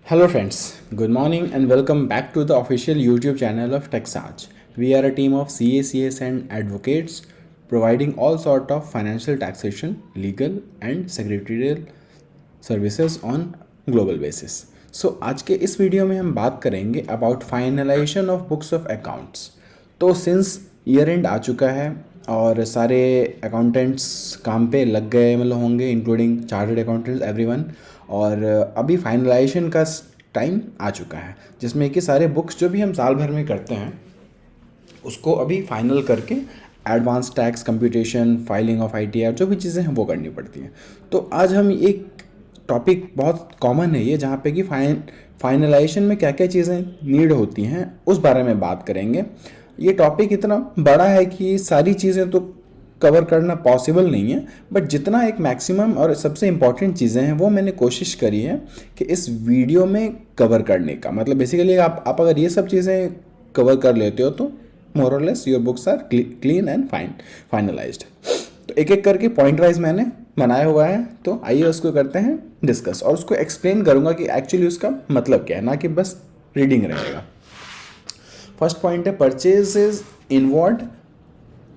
Hello friends, good morning and welcome back to the official YouTube channel of TechSarge. We are a team of CACS and advocates providing all sort of financial taxation, legal and secretarial services on global basis. So आज के इस video में हम बात करेंगे about finalization of books of accounts. तो since year and आ चुका है और सारे अकाउंटेंट्स काम पे लग गए मतलब होंगे इंक्लूडिंग चार्टर्ड अकाउंटेंट्स एवरीवन और अभी फाइनलाइजेशन का टाइम आ चुका है जिसमें कि सारे बुक्स जो भी हम साल भर में करते हैं उसको अभी फाइनल करके advance tax computation filing of ITR जो भी चीज़ें हैं वो करनी पड़ती हैं। तो आज हम एक टॉपिक बहुत कॉमन है ये जहाँ पे कि फाइनलाइजेशन में क्या क्या चीज़ें नीड होती हैं उस बारे में बात करेंगे। ये टॉपिक इतना बड़ा है कि सारी चीज़ें तो कवर करना पॉसिबल नहीं है, बट जितना एक मैक्सिमम और सबसे इम्पॉर्टेंट चीज़ें हैं वो मैंने कोशिश करी है कि इस वीडियो में कवर करने का। मतलब बेसिकली आप अगर ये सब चीज़ें कवर कर लेते हो तो मोर और less your books are clean and finalised. तो एक एक करके पॉइंट वाइज मैंने बनाया हुआ है, तो आइए उसको करते हैं डिस्कस और उसको एक्सप्लेन करूँगा कि एक्चुअली उसका मतलब क्या है, ना कि बस रीडिंग रहेगा। फर्स्ट पॉइंट है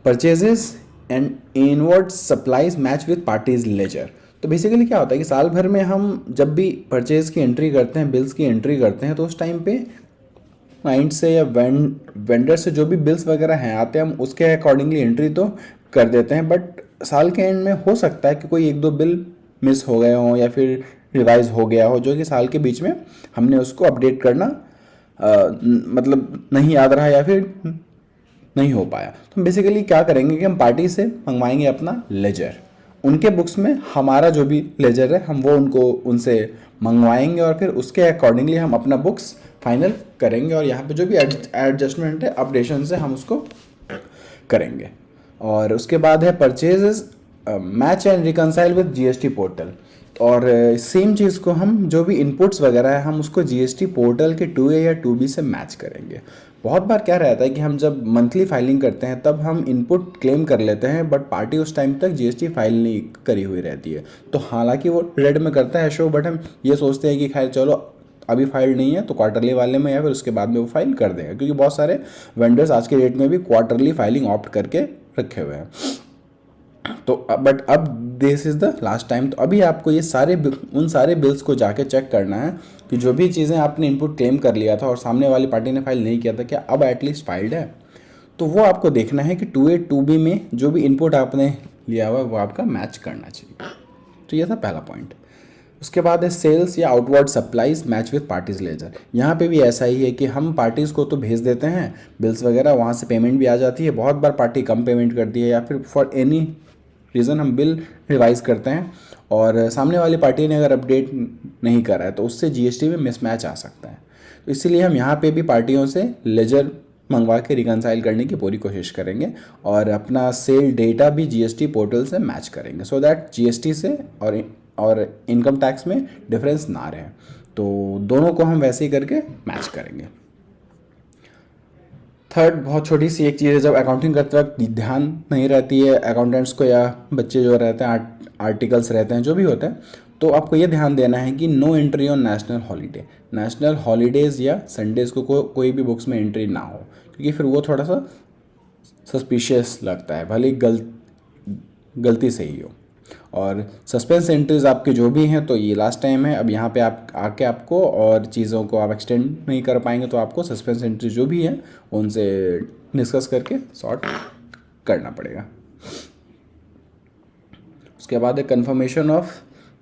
purchases and inward supplies match with parties ledger. तो बेसिकली क्या होता है कि साल भर में हम जब भी परचेज की एंट्री करते हैं, बिल्स की एंट्री करते हैं, तो उस टाइम पे क्लाइंट से या वेंडर से जो भी बिल्स वगैरह हैं आते हैं हम उसके अकॉर्डिंगली एंट्री तो कर देते हैं, बट साल के एंड में हो सकता है कि कोई एक दो बिल मिस हो गए हों या फिर रिवाइज हो गया हो जो कि साल के बीच में हमने उसको अपडेट करना मतलब नहीं याद रहा या फिर नहीं हो पाया। तो बेसिकली क्या करेंगे कि हम पार्टी से मंगवाएंगे अपना लेजर, उनके बुक्स में हमारा जो भी लेजर है हम वो उनसे मंगवाएंगे और फिर उसके अकॉर्डिंगली हम अपना बुक्स फाइनल करेंगे और यहाँ पे जो भी एडजस्टमेंट है अपडेशन से हम उसको करेंगे। और उसके बाद है purchases match and reconcile with GST portal. और सेम चीज़ को हम जो भी इनपुट्स वगैरह है हम उसको जीएसटी पोर्टल के 2A या 2B से मैच करेंगे। बहुत बार क्या रहता है कि हम जब मंथली फाइलिंग करते हैं तब हम इनपुट क्लेम कर लेते हैं, बट पार्टी उस टाइम तक जीएसटी फाइल नहीं करी हुई रहती है। तो हालांकि वो रेड में करता है शो, बट हम ये सोचते हैं कि खैर चलो अभी फाइल नहीं है तो क्वार्टरली वाले में या फिर उसके बाद में वो फाइल कर देंगे, क्योंकि बहुत सारे वेंडर्स आज के डेट में भी क्वार्टरली फाइलिंग ऑप्ट करके रखे हुए हैं। तो बट अब this is the last time. तो अभी आपको ये उन सारे बिल्स को जाके चेक करना है कि जो भी चीज़ें आपने इनपुट क्लेम कर लिया था और सामने वाली पार्टी ने फाइल नहीं किया था क्या अब एटलीस्ट फाइल्ड है। तो वो आपको देखना है कि 2A 2B में जो भी इनपुट आपने लिया हुआ है वो आपका मैच करना चाहिए। तो ये था पहला पॉइंट। उसके बाद है सेल्स या outward supplies match with parties ledger. यहाँ पे भी ऐसा ही है कि हम पार्टीज़ को तो भेज देते हैं बिल्स वगैरह, वहाँ से पेमेंट भी आ जाती है। बहुत बार पार्टी कम पेमेंट करती है या फिर फॉर एनी रीज़न हम बिल रिवाइज करते हैं और सामने वाली पार्टी ने अगर अपडेट नहीं करा है तो उससे जीएसटी में मिसमैच आ सकता है। तो इसीलिए हम यहाँ पे भी पार्टियों से लेजर मंगवा के रिकनसाइल करने की पूरी कोशिश करेंगे और अपना सेल डेटा भी जीएसटी पोर्टल से मैच करेंगे सो दैट जीएसटी से और इनकम टैक्स में डिफरेंस ना रहे। तो दोनों को हम वैसे ही करके मैच करेंगे। थर्ड बहुत छोटी सी एक चीज़ है, जब अकाउंटिंग करते वक्त ध्यान नहीं रहती है अकाउंटेंट्स को या बच्चे जो रहते हैं आर्टिकल्स रहते हैं जो भी होते हैं, तो आपको ये ध्यान देना है कि no entry on national holidays या संडेज़ को कोई भी बुक्स में एंट्री ना हो, क्योंकि फिर वो थोड़ा सा सस्पिशियस लगता है भले गलती से ही हो। और सस्पेंस एंट्रीज आपके जो भी हैं तो ये लास्ट टाइम है, अब यहाँ पे आप आके आपको और चीज़ों को आप एक्सटेंड नहीं कर पाएंगे तो आपको सस्पेंस एंट्रीज जो भी हैं उनसे डिस्कस करके सॉर्ट करना पड़ेगा। उसके बाद है confirmation of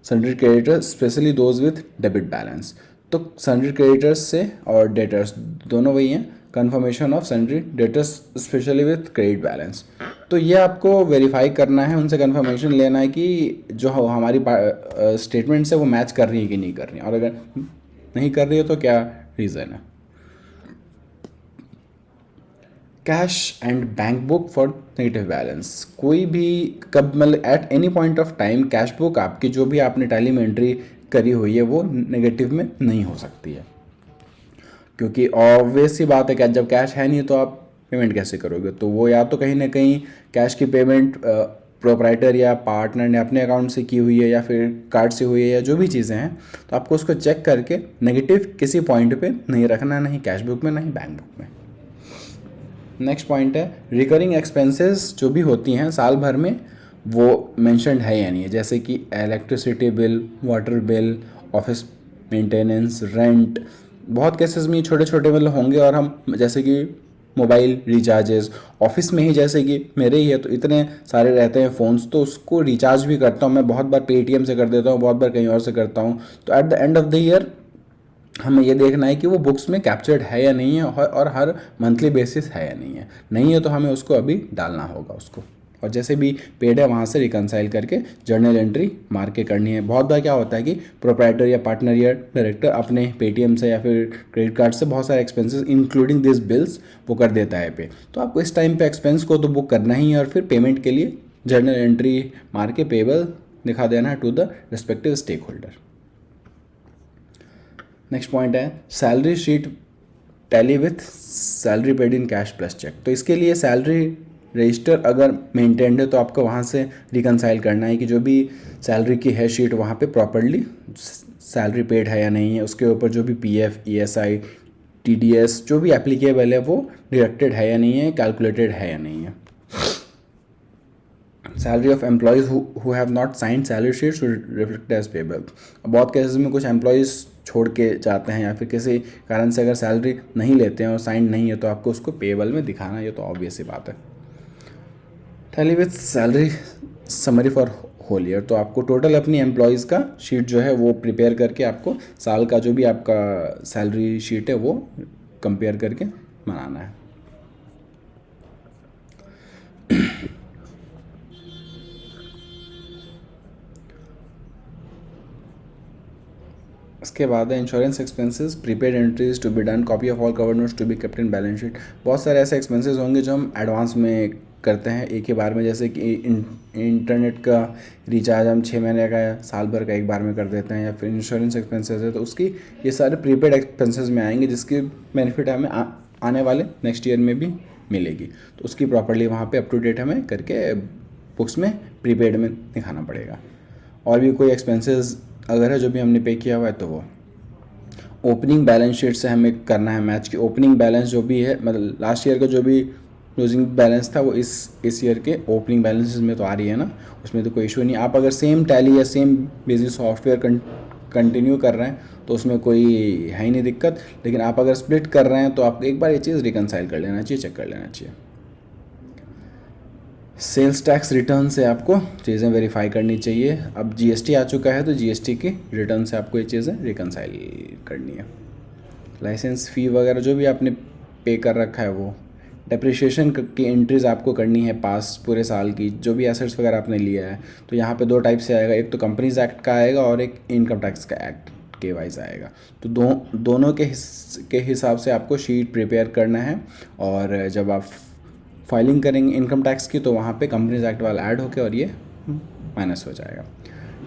sundry creditors specially those with debit balance. तो सन्ड्री क्रेडिटर्स से और डेटर्स दोनों वही हैं, confirmation of sundry debtors specially with credit balance. तो ये आपको वेरीफाई करना है, उनसे कन्फर्मेशन लेना है कि जो हमारी स्टेटमेंट्स है वो मैच कर रही है कि नहीं कर रही है, और अगर नहीं कर रही है तो क्या रीज़न है। Cash and bank book for negative balance. कोई भी कब मतलब at any point of time cash book आपकी जो भी आपने टैली में एंट्री करी हुई है वो नेगेटिव में नहीं हो सकती है, क्योंकि ऑब्वियस सी बात है कि जब कैश है नहीं तो आप पेमेंट कैसे करोगे। तो वो या तो कहीं ना कहीं कैश की पेमेंट प्रोपराइटर या पार्टनर ने अपने अकाउंट से की हुई है या फिर कार्ड से हुई है या जो भी चीज़ें हैं, तो आपको उसको चेक करके नेगेटिव किसी पॉइंट पे नहीं रखना, नहीं कैश बुक में नहीं बैंक बुक में। नेक्स्ट पॉइंट है रिकरिंग एक्सपेंसेस जो भी होती हैं साल भर में, वो मेंशन्ड है या नहीं है, जैसे कि electricity bill, water bill, office maintenance, rent. बहुत केसेस में छोटे छोटे बिल होंगे और हम जैसे कि मोबाइल रिचार्जेस, ऑफिस में ही जैसे कि मेरे ही है तो इतने सारे रहते हैं फ़ोन्स, तो उसको रिचार्ज भी करता हूँ मैं, बहुत बार पेटीएम से कर देता हूँ, बहुत बार कहीं और से करता हूँ। तो at the end of the year हमें ये देखना है कि वो बुक्स में कैप्चर्ड है या नहीं है और हर मंथली बेसिस है या नहीं है। नहीं है तो हमें उसको अभी डालना होगा उसको, और जैसे भी पेड है वहाँ से रिकनसाइल करके जर्नल एंट्री मार के करनी है। बहुत बार क्या होता है कि प्रोप्राइटर या पार्टनर या डायरेक्टर अपने पेटीएम से या फिर क्रेडिट कार्ड से बहुत सारे एक्सपेंसेस इंक्लूडिंग दिस बिल्स वो कर देता है पे, तो आपको इस टाइम पे एक्सपेंस को तो बुक करना ही है और फिर पेमेंट के लिए जर्नल एंट्री मार के पेबल दिखा देना है to the respective stakeholder. Next point है salary sheet tally with salary paid in cash plus cheque. तो इसके लिए सैलरी रजिस्टर अगर मेंटेन्ड है तो आपको वहाँ से रिकनसाइल करना है कि जो भी सैलरी की है शीट वहाँ पे प्रॉपरली सैलरी पेड है या नहीं है, उसके ऊपर जो भी पीएफ, ईएसआई, टीडीएस जो भी एप्लीकेबल है वो डिडक्टेड है या नहीं है, कैलकुलेटेड है या नहीं है। Salary of employees who have not signed salary sheet should reflect as payable. बहुत केसेस में कुछ एम्प्लॉयज़ छोड़ के जाते हैं या फिर किसी कारण से अगर सैलरी नहीं लेते हैं और साइंड नहीं है तो आपको उसको पेबल में दिखाना, ये तो ऑब्वियस ही बात है। Tally with salary summary for whole year, तो आपको टोटल अपनी एम्प्लॉयज़ का शीट जो है वो प्रिपेयर करके आपको साल का जो भी आपका सैलरी शीट है वो कंपेयर करके बनाना है। इसके बाद है insurance expenses, prepaid entries to be done, copy of all cover notes to be kept in balance sheet. बहुत सारे ऐसे एक्सपेंसेस होंगे जो हम एडवांस में करते हैं एक ही बार में, जैसे कि इंटरनेट का रिचार्ज हम 6 महीने का या साल भर का एक बार में कर देते हैं, या फिर इंश्योरेंस एक्सपेंसेस है तो उसकी ये सारे प्रीपेड एक्सपेंसेस में आएंगे जिसकी बेनिफिट हमें आने वाले नेक्स्ट ईयर में भी मिलेगी, तो उसकी प्रॉपर्ली वहाँ पे अप टू डेट हमें करके बुक्स में प्रीपेड में दिखाना पड़ेगा। और भी कोई एक्सपेंसेस अगर है जो भी हमने पे किया हुआ है तो वो ओपनिंग बैलेंस शीट से हमें करना है मैच की ओपनिंग बैलेंस जो भी है, मतलब लास्ट ईयर का जो भी क्लोजिंग बैलेंस था वो इस ईयर के ओपनिंग बैलेंसेस में तो आ रही है ना, उसमें तो कोई इशू नहीं। आप अगर सेम टैली या सेम बिजनेस सॉफ्टवेयर कंटिन्यू कर रहे हैं तो उसमें कोई है ही नहीं दिक्कत, लेकिन आप अगर स्प्लिट कर रहे हैं तो आपको एक बार ये चीज़ रिकनसाइल कर लेना चाहिए, चेक कर लेना चाहिए। सेल्स टैक्स रिटर्न से आपको चीज़ें वेरीफाई करनी चाहिए। अब जीएसटी आ चुका है तो जीएसटी के रिटर्न से आपको ये चीज़ें रिकनसाइल करनी है। लाइसेंस फ़ी वगैरह जो भी आपने पे कर रखा है वो, डेप्रिशिएशन की एंट्रीज आपको करनी है पास पूरे साल की, जो भी एसेट्स वगैरह आपने लिया है। तो यहाँ पे 2 टाइप से आएगा, एक तो कंपनीज एक्ट का आएगा और एक इनकम टैक्स का एक्ट के वाइज आएगा। तो दोनों के हिसाब से आपको शीट प्रिपेयर करना है, और जब आप फाइलिंग करेंगे इनकम टैक्स की तो वहाँ पे कंपनीज एक्ट वाला ऐड होकर और ये माइनस हो जाएगा।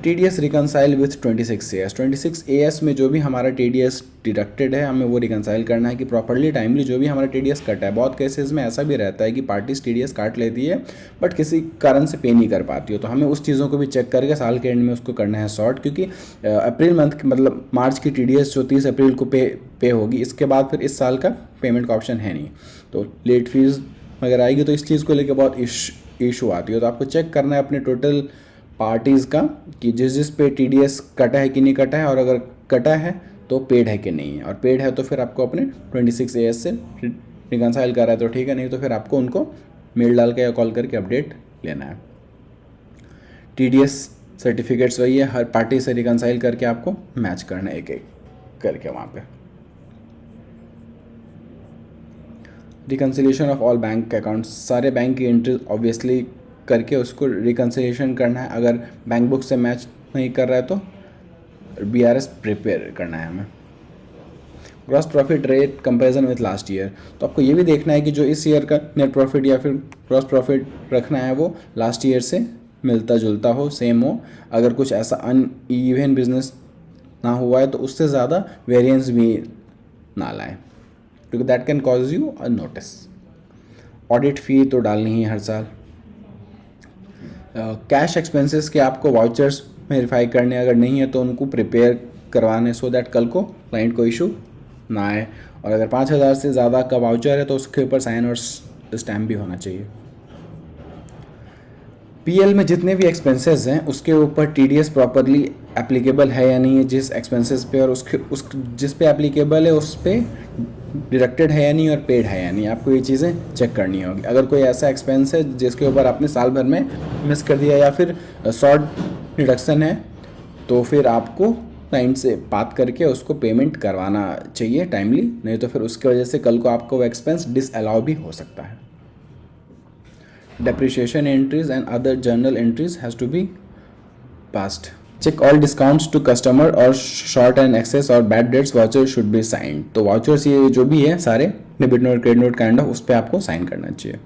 TDS reconcile with 26AS। 26AS में जो भी हमारा TDS डिडक्टेड है हमें वो रिकनसाइल करना है कि प्रॉपरली टाइमली जो भी हमारा TDS कटा है। बहुत केसेस में ऐसा भी रहता है कि पार्टीज TDS काट लेती है बट किसी कारण से पे नहीं कर पाती हो, तो हमें उस चीज़ों को भी चेक करके साल के एंड में उसको करना है सॉर्ट, क्योंकि अप्रैल मंथ मतलब मार्च की TDS जो 30 अप्रैल को पे होगी, इसके बाद फिर इस साल का पेमेंट का ऑप्शन है नहीं, तो लेट फीस अगर आएगी तो इस चीज़ को लेकर बहुत इशू आती है। तो आपको चेक करना है अपने टोटल पार्टीज़ का कि जिस पे TDS कटा है कि नहीं कटा है, और अगर कटा है तो पेड है कि नहीं है, और पेड है तो फिर आपको अपने 26AS से रिकनसाइल कर रहा है तो ठीक है, नहीं तो फिर आपको उनको मेल डाल के या कॉल करके अपडेट लेना है। TDS सर्टिफिकेट्स वही है, हर पार्टी से रिकनसाइल करके आपको मैच करना है एक एक करके वहाँ पे। Reconciliation of all bank accounts, सारे बैंक की एंट्री ऑब्वियसली करके उसको रिकन्सिलेशन करना है। अगर बैंक बुक से मैच नहीं कर रहा है तो BRS प्रिपेयर करना है हमें। Gross profit rate comparison with last year, तो आपको ये भी देखना है कि जो इस ईयर का नेट प्रॉफिट या फिर ग्रॉस प्रॉफिट रखना है वो लास्ट ईयर से मिलता जुलता हो, सेम हो। अगर कुछ ऐसा अनइवन बिजनेस ना हुआ है तो उससे ज़्यादा वेरिएंस भी ना लाएं, क्योंकि that can cause you a notice. Audit fee तो डालनी ही हर साल। कैश एक्सपेंसेस के आपको वाउचर्स वेरीफाई करने अगर नहीं है तो उनको प्रिपेयर करवाने सो दैट कल को क्लाइंट को इशू ना आए। और अगर 5,000 से ज़्यादा का वाउचर है तो उसके ऊपर साइन और स्टैम्प भी होना चाहिए। पीएल में जितने भी एक्सपेंसेस हैं उसके ऊपर टीडीएस प्रॉपरली एप्लीकेबल है या नहीं है जिस एक्सपेंसेस पे, और उस जिस पे एप्लीकेबल है उस पे डिडक्टेड है या नहीं और पेड है या नहीं, आपको ये चीज़ें चेक करनी होगी। अगर कोई ऐसा एक्सपेंस है जिसके ऊपर आपने साल भर में मिस कर दिया या फिर शॉर्ट डिडक्शन है तो फिर आपको क्लाइंट से बात करके उसको पेमेंट करवाना चाहिए टाइमली, नहीं तो फिर उसकी वजह से कल को आपको वो एक्सपेंस डिसअलाउ भी हो सकता है। Depreciation entries and other journal entries has to be passed. Check all discounts to customer or short and excess or bad debts voucher should be signed. तो वाउचर्स ये जो भी है सारे debit note credit note kind of उस पर आपको sign करना चाहिए।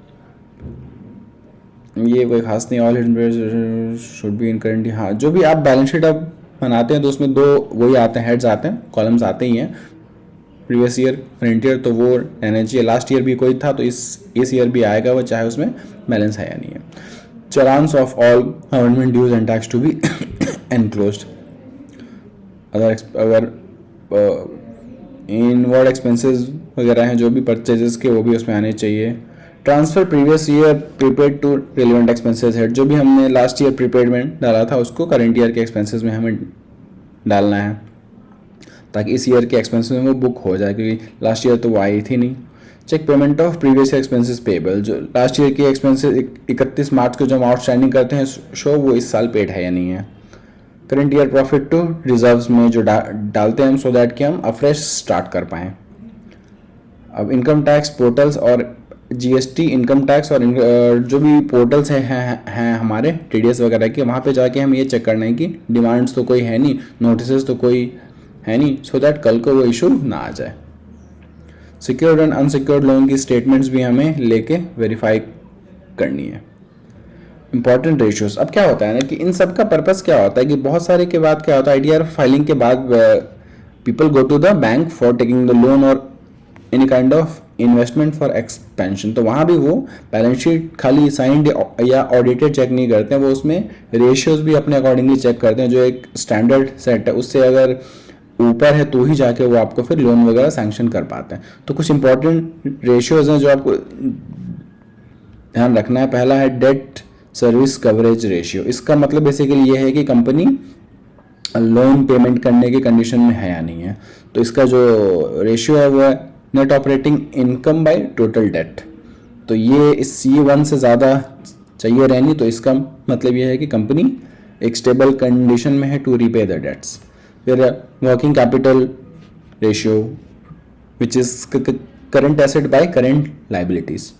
ये कोई खास नहीं, all should be in current. हाँ, जो भी आप बैलेंस शीट अब बनाते हैं तो उसमें दो वही आते हैं, हेड्स आते हैं, कॉलम्स आते ही हैं। प्रीवियस ईयर, करंट ईयर तो वो रहना चाहिए, लास्ट ईयर भी कोई था तो इस ईयर भी आएगा वो, चाहे उसमें बैलेंस है या नहीं है। Challans of all government dues and tax to be enclosed. अगर इनवर्ड एक्सपेंसेस वगैरह हैं जो भी परचेजेस के वो भी उसमें आने चाहिए। Transfer previous year prepaid to relevant expenses head, जो भी हमने लास्ट ईयर प्रीपेड में डाला था उसको करंट ईयर के एक्सपेंसेस में हमें डालना है ताकि इस ईयर के एक्सपेंसेस में वो बुक हो जाए, क्योंकि लास्ट ईयर तो वो आई थी नहीं। Cheque payment of previous year expenses payable, जो लास्ट ईयर के एक्सपेंसेस 31 मार्च को जो हम आउटस्टैंडिंग करते हैं शो वो इस साल पेड है या नहीं है। Current year profit to reserves में जो डालते हैं हम सो दैट कि हम अफ्रेश स्टार्ट कर पाएँ। अब इनकम टैक्स पोर्टल्स और जीएसटी इनकम टैक्स और जो भी पोर्टल्स हैं हमारे टीडीएस वगैरह के, वहाँ पे जाके हम ये चेक करना है कि डिमांड्स तो कोई है नहीं, नोटिस तो कोई है नहीं, सो दैट कल को वो इशू ना आ जाए। सिक्योर्ड एंड अनसिक्योर्ड लोन की स्टेटमेंट्स भी हमें लेके वेरीफाई करनी है। इंपॉर्टेंट रेशियोज, अब क्या होता है ना कि इन सब का पर्पस क्या होता है कि बहुत सारे के बाद क्या होता है, आईडीआर फाइलिंग के बाद people go to the bank for taking the loan और any kind of investment for expansion. तो वहाँ भी वो बैलेंस शीट खाली साइंड या ऑडिटेड चेक नहीं करते हैं, वो उसमें रेशियोज भी अपने अकॉर्डिंगली चेक करते हैं। जो एक स्टैंडर्ड सेट है उससे अगर ऊपर है तो ही जाके वो आपको फिर लोन वगैरह सैंक्शन कर पाते हैं। तो कुछ इंपॉर्टेंट रेशियोज हैं जो आपको ध्यान रखना है। पहला है डेट सर्विस कवरेज रेशियो। इसका मतलब बेसिकली ये है कि कंपनी लोन पेमेंट करने की कंडीशन में है या नहीं है। तो इसका जो रेशियो है वो है net operating income by total date. तो ये इस C1 से ज़्यादा चाहिए रहनी, तो इसका मतलब ये है कि कंपनी एक स्टेबल कंडीशन में है टू रीपे द डेट्स। फिर working capital ratio which is current asset by current liabilities.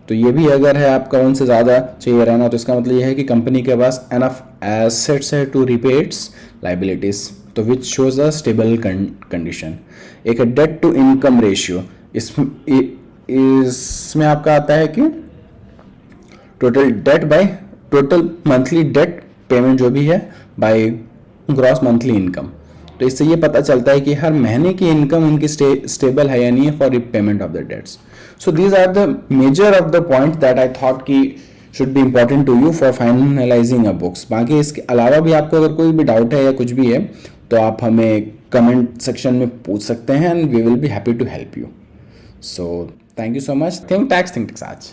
तो ये भी अगर है आपका उनसे ज़्यादा चाहिए रहना, तो इसका मतलब ये है कि कंपनी के पास एनफ एसेट्स है टू रीपे इट्स लाइबिलिटीज़, तो which shows a stable condition. एक है डेट टू इनकम रेशियो। इसमें आपका आता है कि total debt by total monthly debt payment जो भी है बाय ग्रॉस मंथली इनकम। तो इससे ये पता चलता है कि हर महीने की इनकम उनकी स्टेबल है या नहीं है for repayment of the debts. So these are the major of the point that I thought की should be important to you for finalising a books. बाकी इसके अलावा भी आपको अगर कोई भी डाउट है या कुछ भी है तो आप हमें कमेंट सेक्शन में पूछ सकते हैं and we will be happy to help you. So thank you so much. Think tax आज।